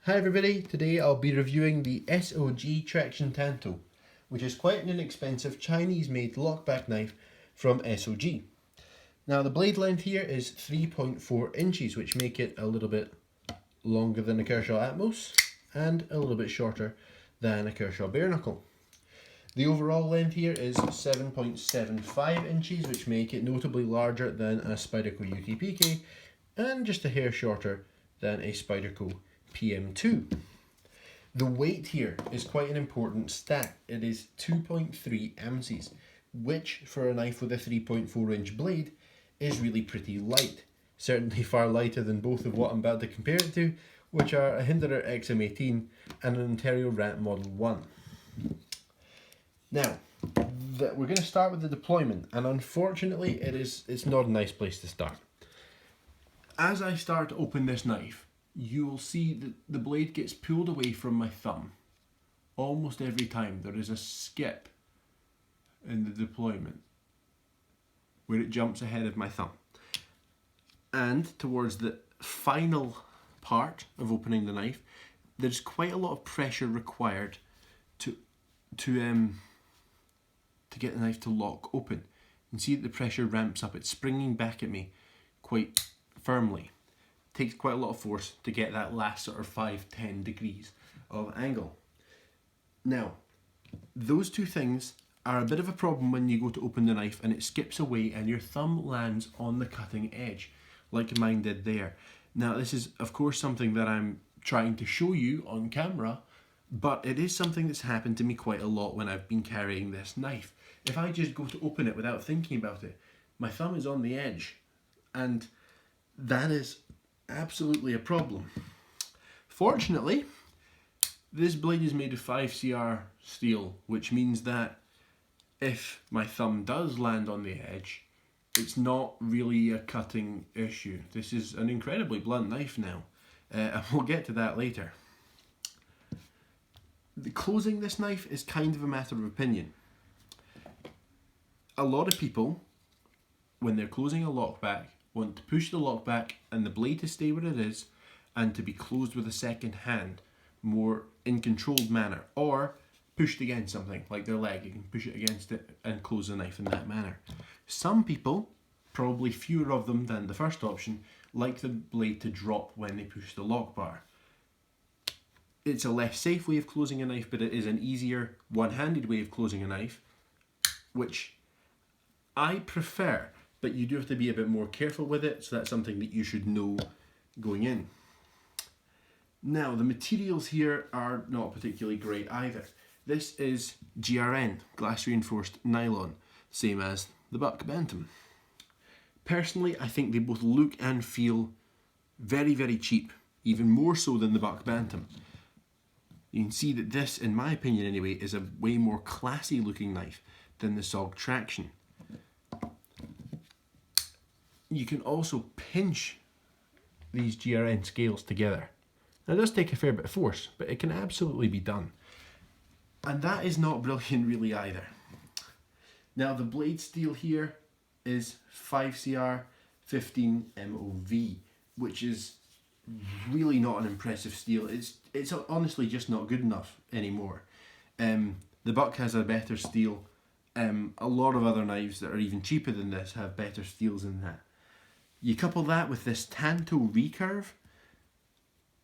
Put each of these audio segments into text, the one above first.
Hi everybody, today I'll be reviewing the SOG Traction Tanto, which is quite an inexpensive Chinese made lockback knife from SOG. Now the blade length here is 3.4 inches, which make it a little bit longer than a Kershaw Atmos and a little bit shorter than a Kershaw bare knuckle. The overall length here is 7.75 inches, which make it notably larger than a Spyderco UTPK and just a hair shorter than a Spyderco PM2. The weight here is quite an important stat. It is 2.3 ounces, which for a knife with a 3.4 inch blade is really pretty light. Certainly far lighter than both of what I'm about to compare it to, which are a Hinderer XM18 and an Ontario Rat Model 1. Now, we're going to start with the deployment, and unfortunately it's not a nice place to start. As I start to open this knife, you will see that the blade gets pulled away from my thumb. Almost every time there is a skip in the deployment where it jumps ahead of my thumb. And towards the final part of opening the knife, there's quite a lot of pressure required to get the knife to lock open. You can see that the pressure ramps up. It's springing back at me quite firmly. It takes quite a lot of force to get that last sort of 5-10 degrees of angle. Now, those two things are a bit of a problem when you go to open the knife and it skips away and your thumb lands on the cutting edge, like mine did there. Now, this is of course something that I'm trying to show you on camera, but it is something that's happened to me quite a lot when I've been carrying this knife. If I just go to open it without thinking about it, my thumb is on the edge, and that is absolutely a problem. Fortunately, this blade is made of 5CR steel, which means that if my thumb does land on the edge, it's not really a cutting issue. This is an incredibly blunt knife now, and we'll get to that later. Closing this knife is kind of a matter of opinion. A lot of people, when they're closing a lockback, want to push the lockback and the blade to stay where it is and to be closed with a second hand, more in controlled manner, or pushed against something like their leg. You can push it against it and close the knife in that manner. Some people, probably fewer of them than the first option, like the blade to drop when they push the lock bar. It's a less safe way of closing a knife, but it is an easier one-handed way of closing a knife, which I prefer, but you do have to be a bit more careful with it, so that's something that you should know going in. Now, the materials here are not particularly great either. This is GRN, glass reinforced nylon, same as the Buck Bantam. Personally, I think they both look and feel very, very cheap, even more so than the Buck Bantam. You can see that this, in my opinion anyway, is a way more classy looking knife than the SOG Traction. You can also pinch these GRN scales together. Now, it does take a fair bit of force, but it can absolutely be done. And that is not brilliant really either. Now, the blade steel here is 5CR 15 MOV, which is really not an impressive steel. It's honestly just not good enough anymore. The Buck has a better steel. A lot of other knives that are even cheaper than this have better steels than that. You couple that with this Tanto recurve,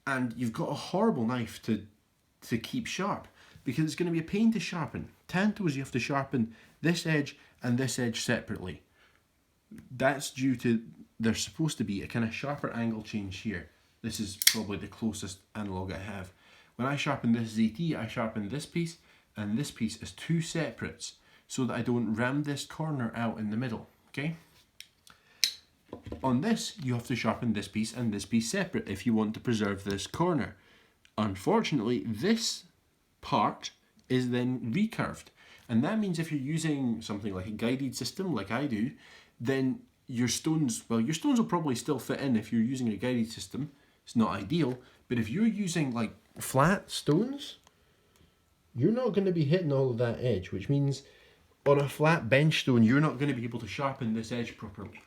and you've got a horrible knife to keep sharp, because it's going to be a pain to sharpen. Tantos, you have to sharpen this edge and this edge separately. That's due to there's supposed to be a kind of sharper angle change here. This is probably the closest analog I have. When I sharpen this ZT, I sharpen this piece and this piece as two separates so that I don't ram this corner out in the middle, okay? On this, you have to sharpen this piece and this piece separate if you want to preserve this corner. Unfortunately, this part is then recurved, and that means if you're using something like a guided system like I do, then your stones will probably still fit in if you're using a guided system. It's not ideal, but if you're using like flat stones, you're not going to be hitting all of that edge, which means on a flat bench stone, you're not going to be able to sharpen this edge properly.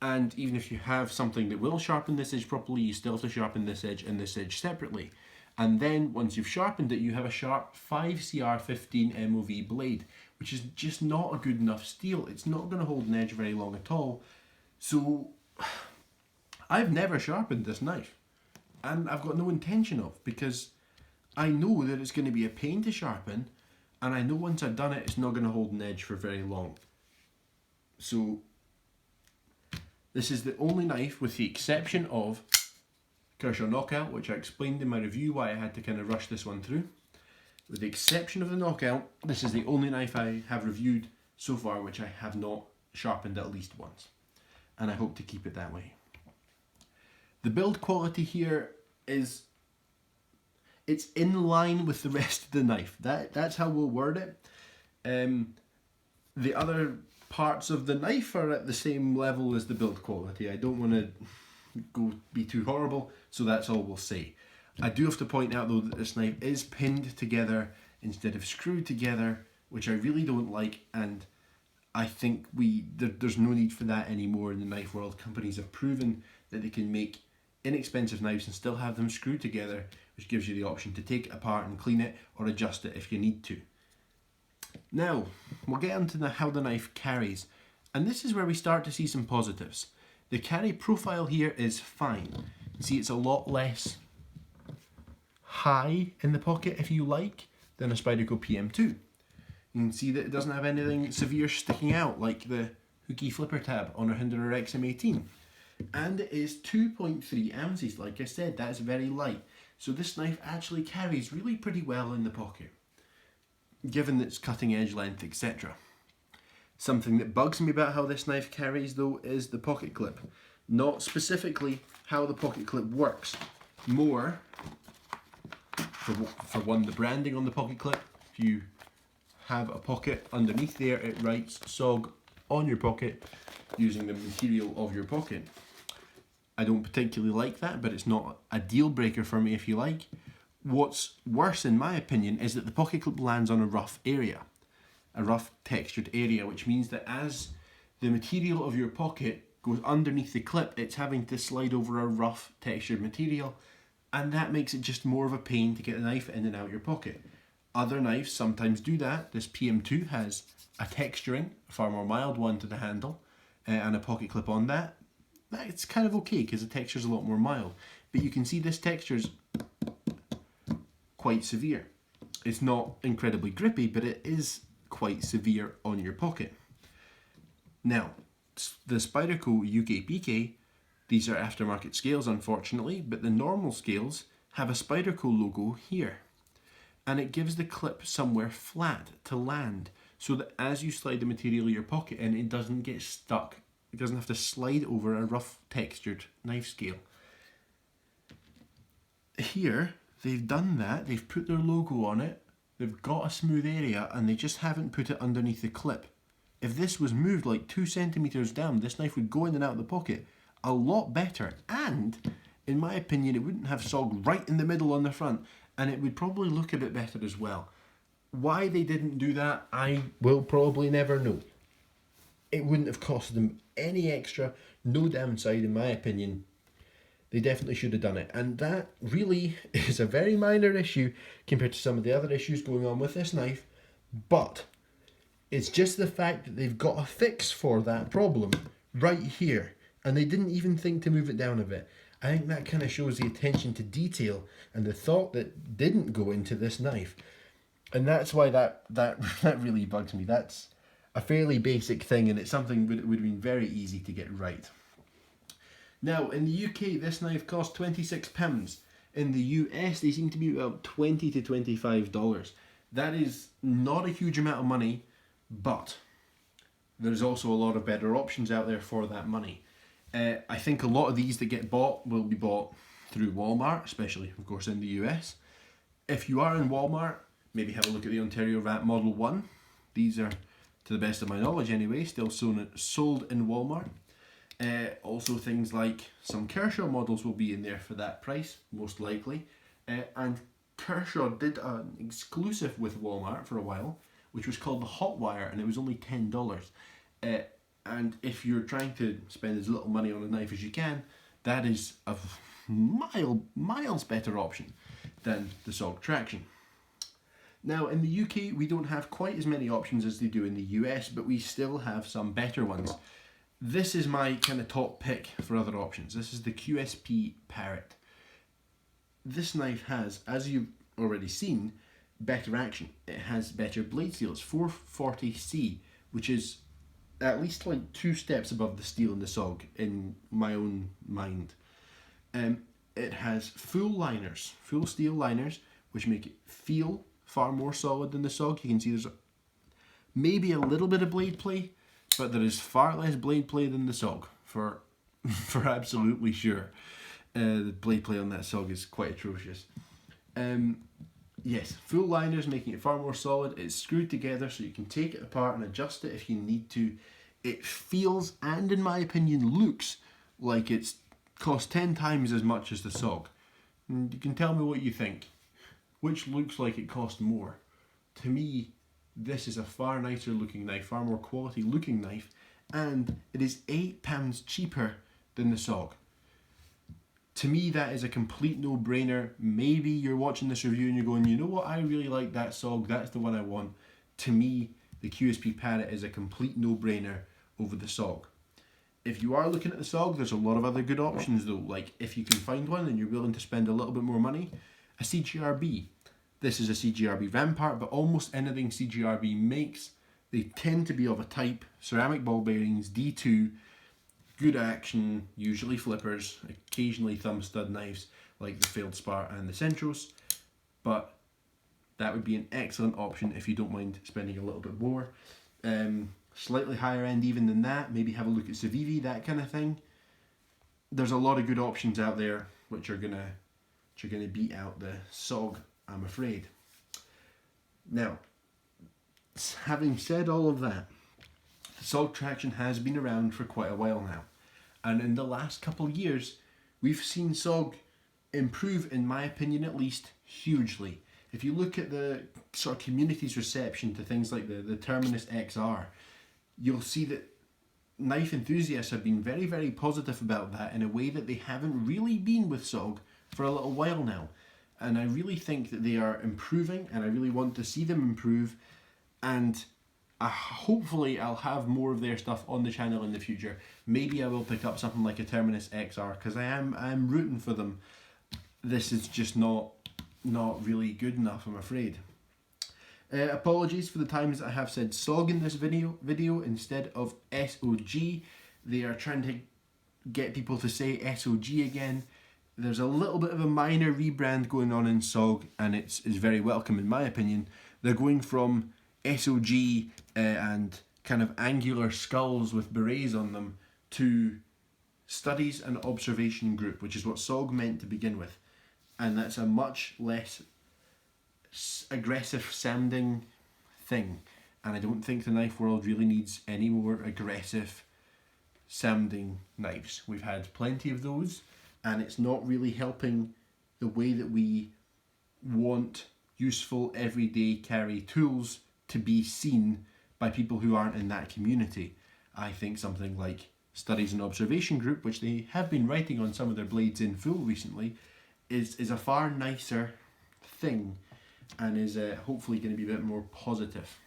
And even if you have something that will sharpen this edge properly, you still have to sharpen this edge and this edge separately. And then once you've sharpened it, you have a sharp 5CR15 MOV blade, which is just not a good enough steel. It's not going to hold an edge very long at all. So I've never sharpened this knife, and I've got no intention of, because I know that it's going to be a pain to sharpen, and I know once I've done it, it's not going to hold an edge for very long. So this is the only knife, with the exception of Kershaw Knockout, which I explained in my review why I had to kind of rush this one through. With the exception of the Knockout, this is the only knife I have reviewed so far which I have not sharpened at least once. And I hope to keep it that way. The build quality here is, it's in line with the rest of the knife. That's how we'll word it. The other parts of the knife are at the same level as the build quality. I don't want to be too horrible, so that's all we'll say. I do have to point out though that this knife is pinned together instead of screwed together, which I really don't like, and I think there's no need for that anymore in the knife world. Companies have proven that they can make inexpensive knives and still have them screwed together, which gives you the option to take it apart and clean it or adjust it if you need to. Now, we'll get into how the knife carries, and this is where we start to see some positives. The carry profile here is fine. You see, it's a lot less high in the pocket, if you like, than a Spyderco PM2. You can see that it doesn't have anything severe sticking out like the hooky flipper tab on a Hinderer XM18. And it is 2.3 ounces, like I said, that is very light. So this knife actually carries really pretty well in the pocket, given its cutting edge length, etc. Something that bugs me about how this knife carries though is the pocket clip. Not specifically how the pocket clip works, more for one, the branding on the pocket clip. If you have a pocket underneath there, it writes SOG on your pocket using the material of your pocket. I don't particularly like that, but it's not a deal breaker for me if you like. What's worse in my opinion is that the pocket clip lands on a rough area, a rough textured area, which means that as the material of your pocket goes underneath the clip, it's having to slide over a rough textured material, and that makes it just more of a pain to get the knife in and out your pocket. Other knives sometimes do that. This PM2 has a texturing, a far more mild one to the handle, and a pocket clip on that. It's kind of okay because the texture is a lot more mild, but you can see this texture is quite severe. It's not incredibly grippy, but it is quite severe on your pocket. Now, the Spyderco UK PK, these are aftermarket scales unfortunately, but the normal scales have a Spyderco logo here, and it gives the clip somewhere flat to land so that as you slide the material of your pocket in, it doesn't get stuck. It doesn't have to slide over a rough textured knife scale. Here, they've done that, they've put their logo on it, they've got a smooth area, and they just haven't put it underneath the clip. If this was moved like 2 centimeters down, this knife would go in and out of the pocket a lot better, and in my opinion it wouldn't have SOG right in the middle on the front, and it would probably look a bit better as well. Why they didn't do that, I will probably never know. It wouldn't have cost them any extra, no downside in my opinion. They definitely should have done it, and that really is a very minor issue compared to some of the other issues going on with this knife, but it's just the fact that they've got a fix for that problem right here, and they didn't even think to move it down a bit. I think that kind of shows the attention to detail and the thought that didn't go into this knife, and that's why that really bugs me. That's a fairly basic thing, and it's something that would have been very easy to get right. Now, in the UK, this knife cost £26. In the US, they seem to be about $20 to $25. That is not a huge amount of money, but there's also a lot of better options out there for that money. I think a lot of these that get bought will be bought through Walmart, especially, of course, in the US. If you are in Walmart, maybe have a look at the Ontario VAT Model 1. These are, to the best of my knowledge anyway, still sold in Walmart. Also things like some Kershaw models will be in there for that price, most likely. And Kershaw did an exclusive with Walmart for a while, which was called the Hotwire, and it was only $10. And if you're trying to spend as little money on a knife as you can, that is a miles better option than the SOG Traction. Now in the UK we don't have quite as many options as they do in the US, but we still have some better ones. This is my kind of top pick for other options. This is the QSP Parrot. This knife has, as you've already seen, better action. It has better blade steel. It's 440C, which is at least like 2 steps above the steel in the SOG in my own mind. It has full liners, full steel liners, which make it feel far more solid than the SOG. You can see there's maybe a little bit of blade play, but there is far less blade play than the SOG, for absolutely sure. The blade play on that SOG is quite atrocious. Yes, full liners, making it far more solid. It's screwed together so you can take it apart and adjust it if you need to. It feels, and in my opinion looks, like it's cost 10 times as much as the SOG. And you can tell me what you think. Which looks like it cost more? To me, this is a far nicer looking knife, far more quality looking knife, and it is £8 cheaper than the SOG. To me, that is a complete no-brainer. Maybe you're watching this review and you're going, you know what, I really like that SOG, that's the one I want. To me, the QSP Parrot is a complete no-brainer over the SOG. If you are looking at the SOG, there's a lot of other good options though, like if you can find one and you're willing to spend a little bit more money, a CGRB. This is a CGRB Rampart, but almost anything CGRB makes, they tend to be of a type, ceramic ball bearings, D2, good action, usually flippers, occasionally thumb stud knives like the Feldspar and the Centros, but that would be an excellent option if you don't mind spending a little bit more. Slightly higher end even than that, maybe have a look at Civivi, that kind of thing. There's a lot of good options out there which are gonna beat out the SOG, I'm afraid. Now, having said all of that, the SOG Traction has been around for quite a while now, and in the last couple of years we've seen SOG improve, in my opinion at least, hugely. If you look at the sort of community's reception to things like the Terminus XR, you'll see that knife enthusiasts have been very, very positive about that in a way that they haven't really been with SOG for a little while now. And I really think that they are improving, and I really want to see them improve, and hopefully I'll have more of their stuff on the channel in the future. Maybe I will pick up something like a Terminus XR, because I'm rooting for them. This is just not really good enough, I'm afraid. Apologies for the times that I have said SOG in this video instead of SOG. They are trying to get people to say SOG again. There's a little bit of a minor rebrand going on in SOG, and it's very welcome in my opinion. They're going from SOG and kind of angular skulls with berets on them to Studies and Observation Group, which is what SOG meant to begin with. And that's a much less aggressive sounding thing, and I don't think the knife world really needs any more aggressive sounding knives. We've had plenty of those, and it's not really helping the way that we want useful everyday carry tools to be seen by people who aren't in that community. I think something like Studies and Observation Group, which they have been writing on some of their blades in full recently, is a far nicer thing, and is hopefully going to be a bit more positive.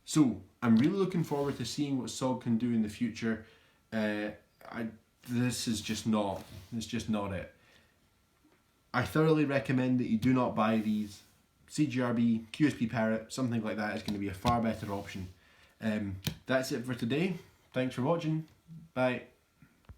So I'm really looking forward to seeing what SOG can do in the future. This is just not it. I thoroughly recommend that you do not buy these. CGRB, QSP Parrot, something like that is going to be a far better option. That's it for today. Thanks for watching. Bye.